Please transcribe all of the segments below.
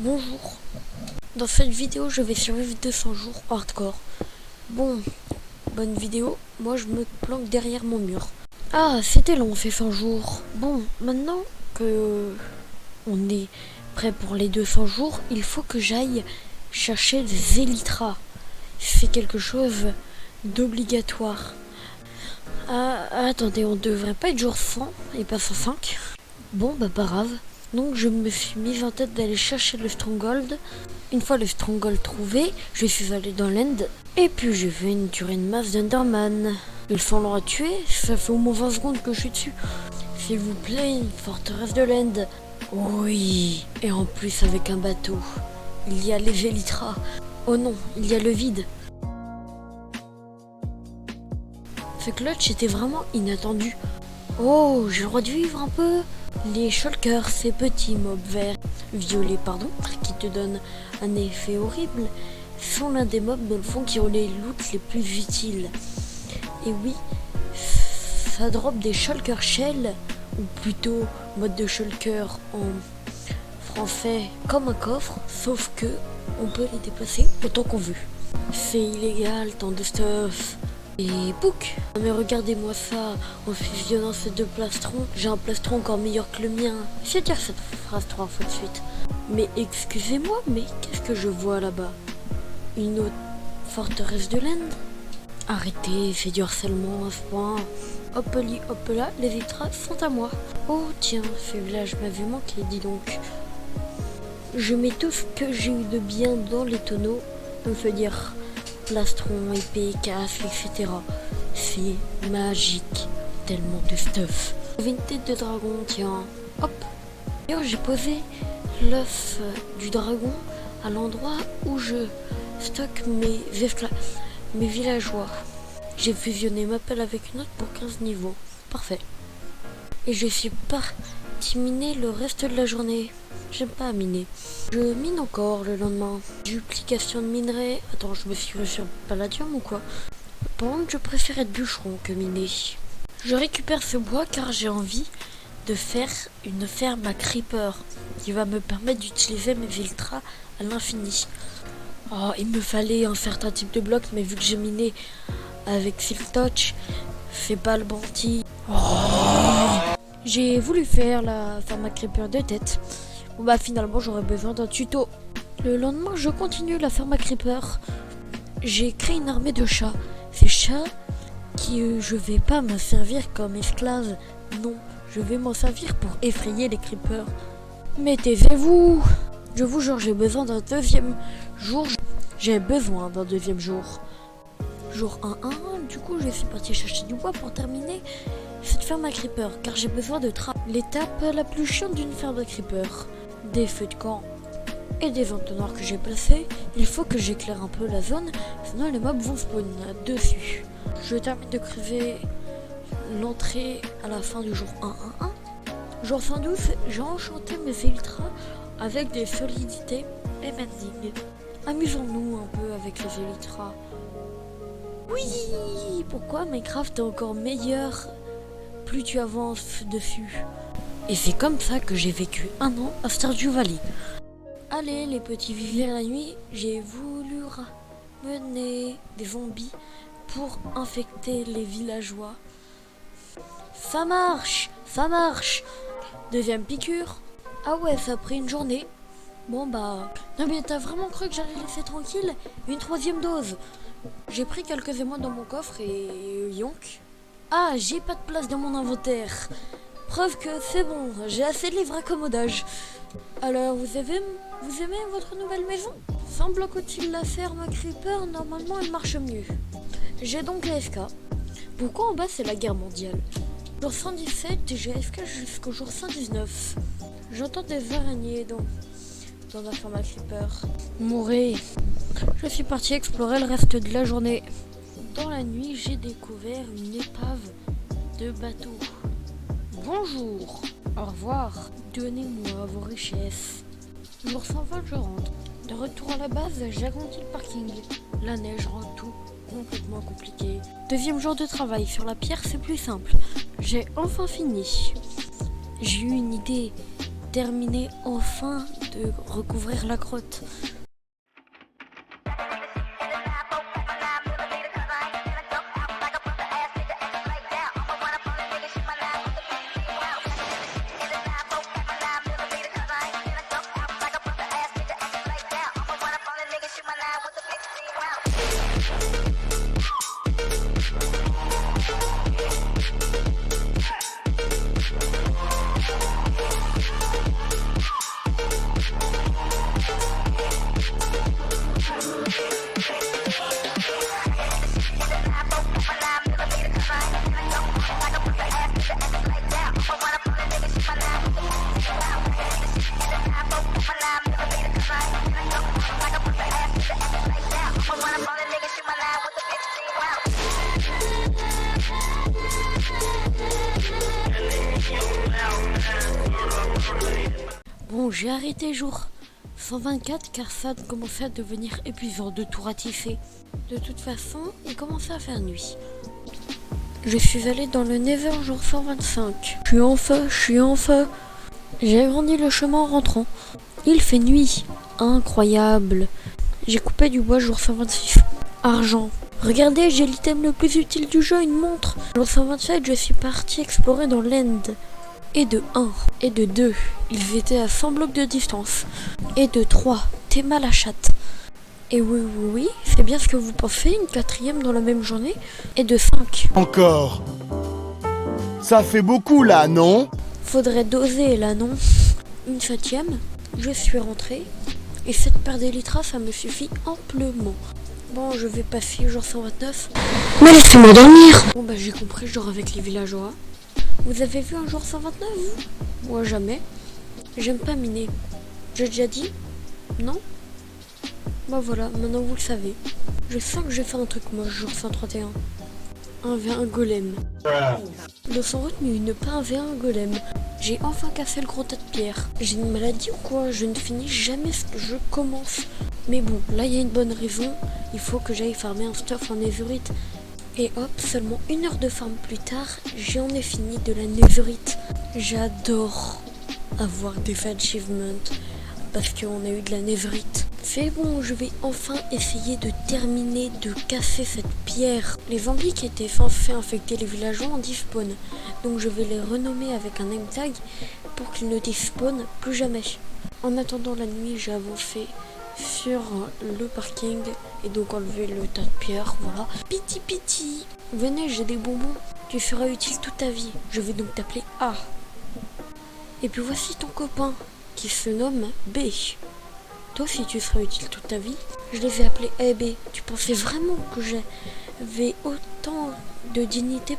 Bonjour. Dans cette vidéo, je vais survivre 200 jours hardcore. Bon, bonne vidéo. Moi, je me planque derrière mon mur. Ah, c'était long ces 100 jours. Bon, maintenant que on est prêt pour les 200 jours, il faut que j'aille chercher des élytras. C'est quelque chose d'obligatoire. Ah, attendez, on devrait pas être jour 100 et pas 105. Bon, bah pas grave. Donc je me suis mise en tête d'aller chercher le Stronghold. Une fois le Stronghold trouvé, je suis allée dans l'End. Et puis j'ai fait une tuerie de masse d'Enderman. Ils sont là à tuer, ça fait au moins 20 secondes que je suis dessus. S'il vous plaît, une forteresse de l'End. Oui, et en plus avec un bateau. Il y a les élytras. Oh non, il y a le vide. Ce clutch était vraiment inattendu. Oh, j'ai le droit de vivre un peu. Les shulkers, ces petits mobs verts, violets pardon, qui te donnent un effet horrible, sont l'un des mobs dans le fond qui ont les loots les plus utiles. Et oui, ça drop des shulker shell, ou plutôt mode de shulker en français comme un coffre, sauf que on peut les déplacer autant qu'on veut. C'est illégal, tant de stuff. Et pouc! Mais regardez-moi ça, en fusionnant ces deux plastrons, j'ai un plastron encore meilleur que le mien. C'est dire cette phrase 3 fois de suite. Mais excusez-moi, mais qu'est-ce que je vois là-bas? Une autre forteresse de l'End? Arrêtez, c'est du harcèlement à ce point. Hop là, les élytras sont à moi. Oh tiens, ce village m'a vu manquer, dis donc. Je mets tout ce que j'ai eu de bien dans les tonneaux, on peut dire plastron, épée, casque, etc. C'est magique, tellement de stuff. J'avais une tête de dragon, tiens, hop. D'ailleurs, j'ai posé l'œuf du dragon à l'endroit où je stocke mes villageois. J'ai fusionné ma pelle avec une autre pour 15 niveaux. Parfait. Et je suis parti miner le reste de la journée. J'aime pas miner. Je mine encore le lendemain. Duplication de minerais. Attends, je me suis cru sur Palladium ou quoi? Par contre, je préfère être bûcheron que miner. Je récupère ce bois car j'ai envie de faire une ferme à creeper qui va me permettre d'utiliser mes élytras à l'infini. Oh, il me fallait un certain type de bloc, mais vu que j'ai miné avec Silk Touch, c'est pas le bon type. Oh, j'ai voulu faire la ferme à creeper de tête. Bon bah finalement j'aurais besoin d'un tuto. Le lendemain je continue la ferme à creeper. J'ai créé une armée de chats. Ces chats qui je vais pas m'en servir comme esclaves. Non, je vais m'en servir pour effrayer les creepers. Mais taisez-vous. Je vous jure j'ai besoin d'un deuxième jour. J'ai besoin d'un deuxième jour. Jour 1-1, du coup je suis parti chercher du bois pour terminer cette ferme à creeper. Car j'ai besoin de l'étape la plus chiante d'une ferme à creeper. Des feux de camp et des entonnoirs que j'ai placés. Il faut que j'éclaire un peu la zone, sinon les mobs vont spawn dessus. Je termine de creuser l'entrée à la fin du jour 1-1-1. Jour 112, j'ai enchanté mes élytras avec des solidités et mending. Amusons-nous un peu avec les élytras. Oui, pourquoi Minecraft est encore meilleur plus tu avances dessus. Et c'est comme ça que j'ai vécu 1 an à Stardew Valley. Allez les petits viviers la nuit, j'ai voulu ramener des zombies pour infecter les villageois. Ça marche, ça marche. Deuxième piqûre. Ah ouais, ça a pris une journée. Bon bah... Non mais t'as vraiment cru que j'allais laisser tranquille? Une 3e dose. J'ai pris quelques émois dans mon coffre et... yonk. Ah, j'ai pas de place dans mon inventaire. Preuve que c'est bon, j'ai assez de livres accommodage. Alors, vous aimez votre nouvelle maison? Sans bloc-il la ferme creeper, normalement elle marche mieux. J'ai donc AFK. Pourquoi en bas c'est la guerre mondiale? Jour 117, j'ai AFK jusqu'au jour 119. J'entends des araignées dans la ferme à creeper. Mourez. Je suis parti explorer le reste de la journée. Dans la nuit, j'ai découvert une épave de bateau. Bonjour, au revoir, donnez-moi vos richesses. Jour 120, je rentre. De retour à la base, j'agrandis le parking. La neige rend tout complètement compliqué. Deuxième jour de travail, sur la pierre c'est plus simple. J'ai enfin fini. J'ai eu une idée terminer enfin de recouvrir la grotte. Bon, j'ai arrêté jour 124 car ça commençait à devenir épuisant de tout ratisser. De toute façon, il commençait à faire nuit. Je suis allé dans le Nether jour 125. Je suis en feu. J'ai agrandi le chemin en rentrant. Il fait nuit. Incroyable. J'ai coupé du bois jour 126. Argent. Regardez, j'ai l'item le plus utile du jeu, une montre. Jour 127, je suis parti explorer dans l'End. Et de 1, et de 2, ils étaient à 100 blocs de distance. Et de 3, t'es mal à chatte. Et oui, c'est bien ce que vous pensez, une 4e dans la même journée. Et de 5. Encore. Ça fait beaucoup là, non? Faudrait doser là, non? Une 7e, je suis rentré. Et cette paire d'élytras, ça me suffit amplement. Bon, je vais passer jour 129. Mais laissez-moi dormir. Bon bah j'ai compris, je dors avec les villageois. Vous avez vu un jour 129 vous? Moi jamais. J'aime pas miner. J'ai déjà dit? Non? Bah voilà, maintenant vous le savez. Je sens que je vais faire un truc moche jour 131. Un V1 golem. Leçon retenue, ne pas un V1 golem. J'ai enfin cassé le gros tas de pierre. J'ai une maladie ou quoi? Je ne finis jamais ce que je commence. Mais bon, là il y a une bonne raison. Il faut que j'aille farmer un stuff en netherite. Et hop, seulement 1 heure de farm plus tard, j'en ai fini de la netherite. J'adore avoir des achievements parce qu'on a eu de la netherite. C'est bon, je vais enfin essayer de terminer de casser cette pierre. Les zombies qui étaient censés infecter les villageois en despawn. Donc je vais les renommer avec un name tag pour qu'ils ne despawnent plus jamais. En attendant la nuit, j'ai avancé sur le parking et donc enlever le tas de pierres, voilà. Piti, venez, j'ai des bonbons, tu seras utile toute ta vie. Je vais donc t'appeler A. Et puis voici ton copain qui se nomme B. Toi aussi tu seras utile toute ta vie. Je les ai appelés A et B. Tu pensais vraiment que j'avais autant de dignité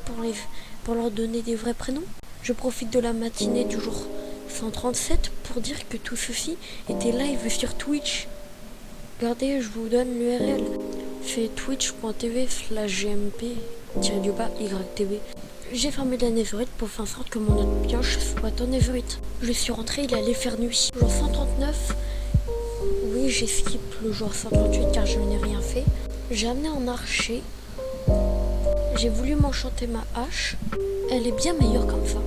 pour leur donner des vrais prénoms? Je profite de la matinée du jour 137 pour dire que tout ceci était live sur Twitch. Regardez, je vous donne l'URL. C'est twitch.tv/gmp-ytv. J'ai fermé la netherite pour faire en sorte que mon autre pioche soit en netherite. Je suis rentré, il allait faire nuit. Jour 139, oui, j'ai skip le jour 138 car je n'ai rien fait. J'ai amené un archer. J'ai voulu m'enchanter ma hache. Elle est bien meilleure comme ça.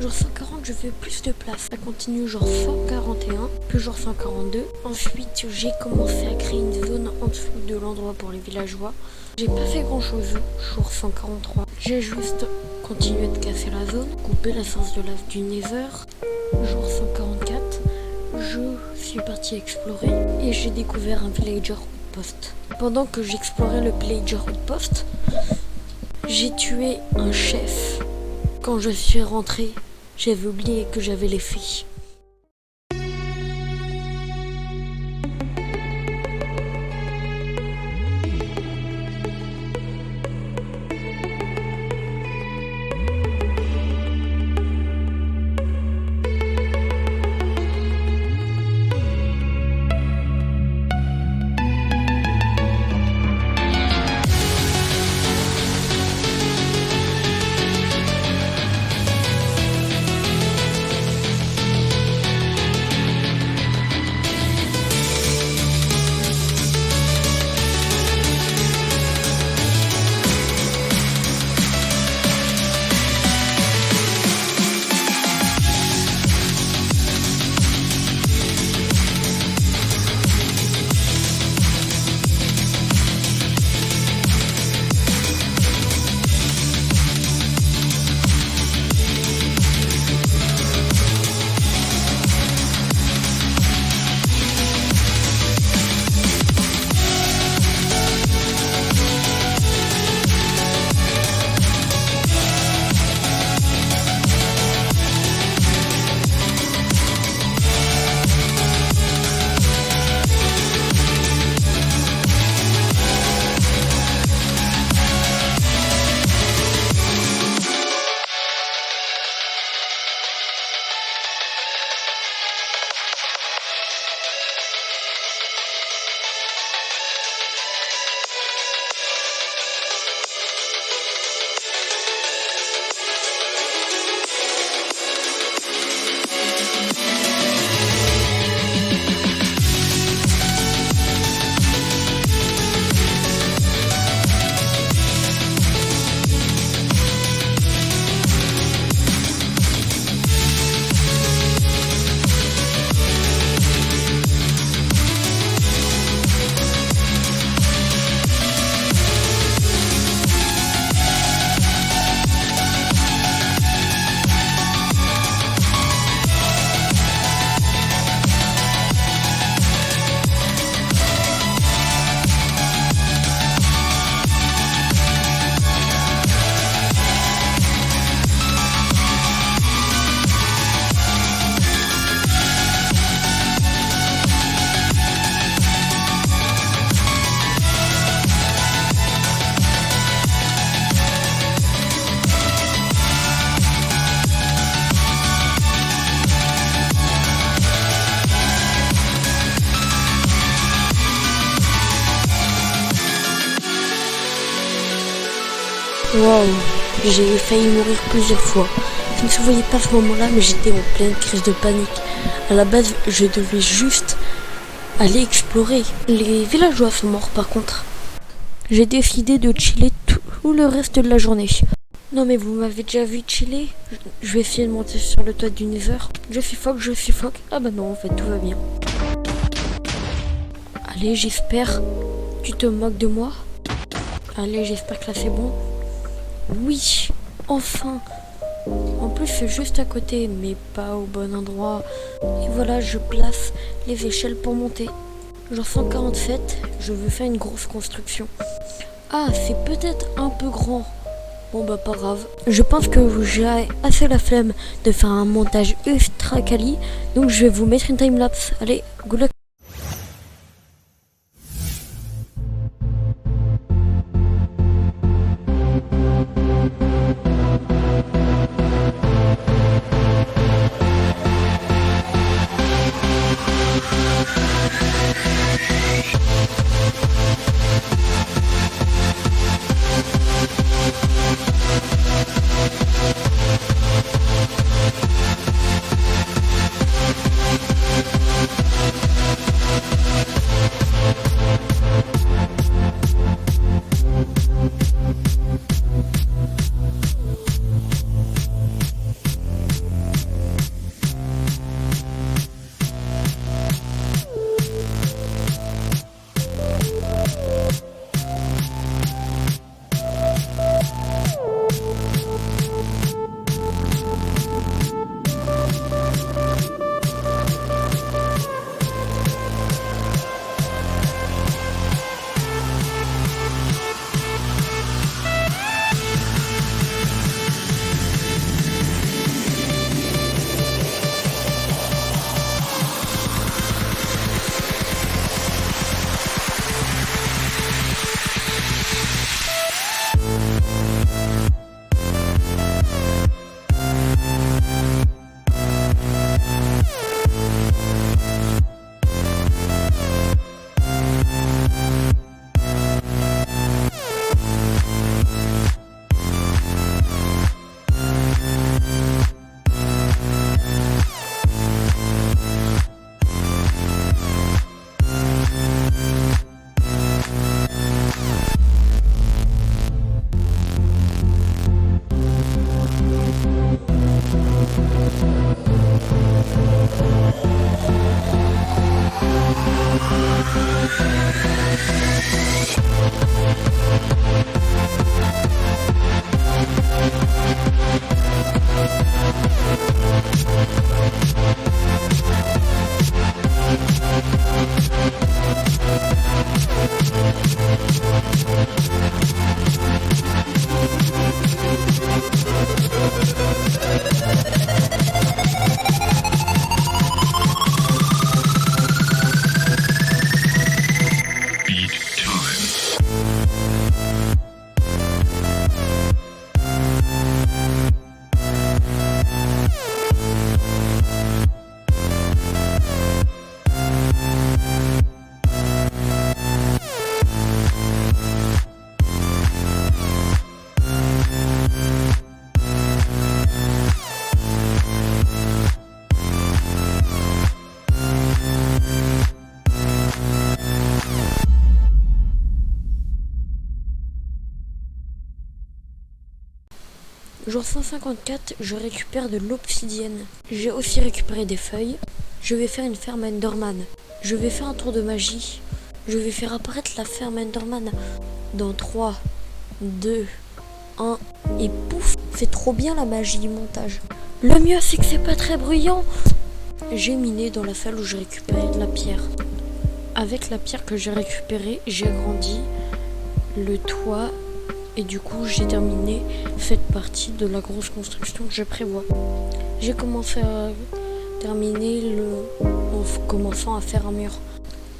Jour 140, je veux plus de place. Ça continue jour 141, puis jour 142. Ensuite, j'ai commencé à créer une zone en dessous de l'endroit pour les villageois. J'ai pas fait grand chose. Jour 143, j'ai juste continué de casser la zone, couper la source de lave du Nether. Jour 144, je suis parti explorer et j'ai découvert un villager outpost. Pendant que j'explorais le villager outpost, j'ai tué un chef. Quand je suis rentré, j'avais oublié que j'avais les filles. Waouh, j'ai failli mourir plusieurs fois. Je ne se voyais pas à ce moment-là, mais j'étais en pleine crise de panique. À la base, je devais juste aller explorer. Les villageois sont morts par contre. J'ai décidé de chiller tout le reste de la journée. Non mais vous m'avez déjà vu chiller? Je vais essayer de monter sur le toit du Nether. Je suffoque. Ah bah non, en fait tout va bien. Allez, j'espère. Tu te moques de moi? Allez, j'espère que là c'est bon. Oui, enfin. En plus c'est juste à côté, mais pas au bon endroit. Et voilà, je place les échelles pour monter. Genre 147, je veux faire une grosse construction. Ah, c'est peut-être un peu grand. Bon bah pas grave. Je pense que j'ai assez la flemme de faire un montage ultra quali. Donc je vais vous mettre une timelapse. Allez, good luck. Jour 154, je récupère de l'obsidienne. J'ai aussi récupéré des feuilles. Je vais faire une ferme Enderman. Je vais faire un tour de magie. Je vais faire apparaître la ferme Enderman dans 3, 2, 1 et pouf. C'est trop bien la magie du montage. Le mieux c'est que c'est pas très bruyant. J'ai miné dans la salle où j'ai récupéré de la pierre. Avec la pierre que j'ai récupérée, j'ai agrandi le toit. Et du coup, j'ai terminé cette partie de la grosse construction que je prévois. J'ai commencé à terminer en commençant à faire un mur.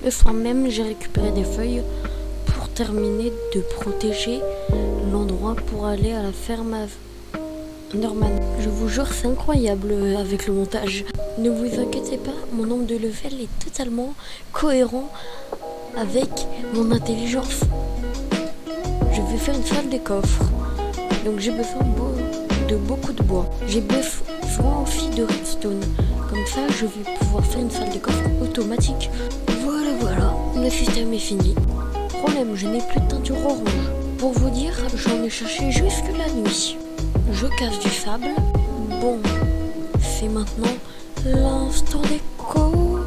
Le soir même, j'ai récupéré des feuilles pour terminer de protéger l'endroit pour aller à la ferme Enderman. Je vous jure, c'est incroyable avec le montage. Ne vous inquiétez pas, mon nombre de levels est totalement cohérent avec mon intelligence. Je vais faire une salle des coffres. Donc j'ai besoin de beaucoup de bois. J'ai besoin aussi de redstone. Comme ça, je vais pouvoir faire une salle de coffre automatique. Voilà, le système est fini. Problème, je n'ai plus de teinture orange. Pour vous dire, j'en ai cherché jusque la nuit. Je casse du sable. Bon, c'est maintenant l'instant déco.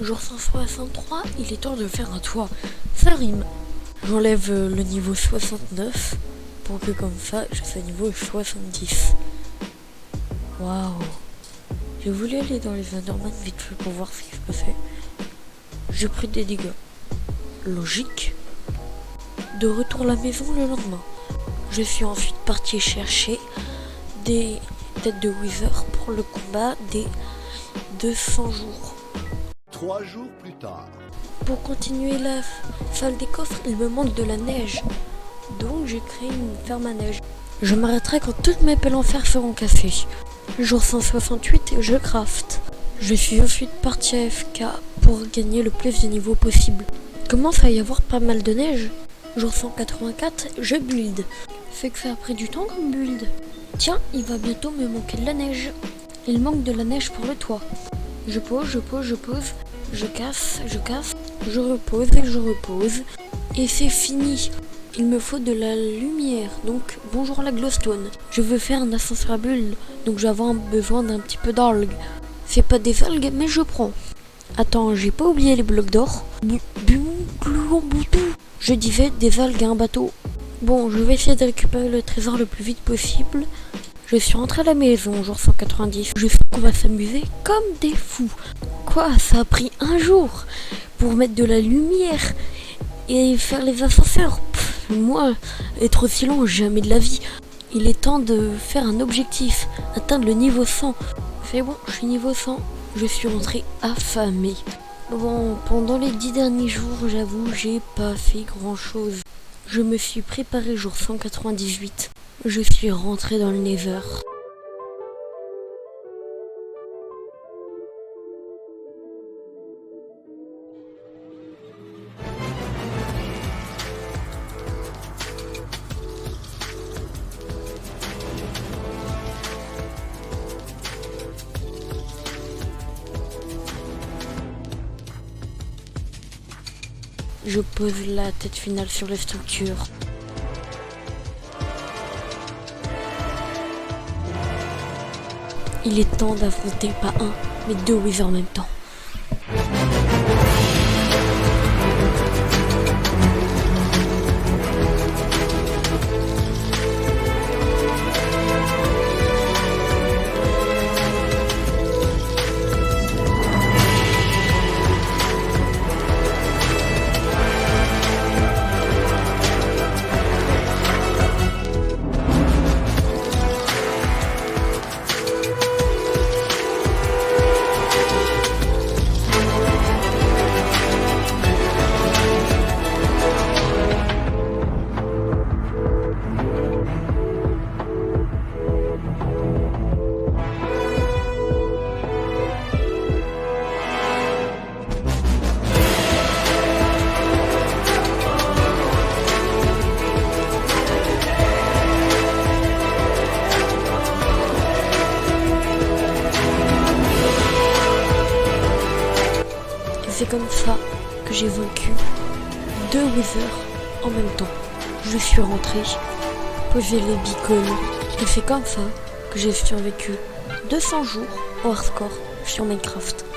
Jour 163, il est temps de faire un toit. Ça rime. J'enlève le niveau 69 pour que comme ça je sois niveau 70. Waouh. J'ai voulu aller dans les Enderman vite fait pour voir ce qui se passait. J'ai pris des dégâts. Logique. De retour à la maison le lendemain. Je suis ensuite parti chercher des têtes de Wither pour le combat des 200 jours. 3 jours plus tard. Pour continuer la salle des coffres, il me manque de la neige. Donc j'ai créé une ferme à neige. Je m'arrêterai quand toutes mes pelles en fer seront cassées. Jour 168, je craft. Je suis ensuite parti à AFK pour gagner le plus de niveaux possible. Commence à y avoir pas mal de neige. Jour 184, je build. C'est que ça a pris du temps comme build. Tiens, il va bientôt me manquer de la neige. Il manque de la neige pour le toit. Je pose, je casse, je repose et je repose. Et c'est fini. Il me faut de la lumière, donc bonjour la glowstone. Je veux faire un ascenseur à bulles, donc j'ai besoin d'un petit peu d'algues. C'est pas des algues, mais je prends. Attends, j'ai pas oublié les blocs d'or. Je disais des algues à un bateau. Bon, je vais essayer de récupérer le trésor le plus vite possible. Je suis rentré à la maison, jour 190. Je sais qu'on va s'amuser comme des fous. Quoi, ça a pris un jour pour mettre de la lumière et faire les ascenseurs. Moi, être aussi lent, jamais de la vie. Il est temps de faire un objectif, atteindre le niveau 100. C'est bon, je suis niveau 100. Je suis rentré affamé. Bon, pendant les 10 derniers jours, j'avoue, j'ai pas fait grand chose. Je me suis préparé jour 198. Je suis rentré dans le Nether. Je pose la tête finale sur les structures. Il est temps d'affronter pas un, mais 2 Wither en même temps. comme ça que j'ai vaincu 2 Withers en même temps. Je suis rentré, posé les beacons, et c'est comme ça que j'ai survécu 200 jours au hardcore sur Minecraft.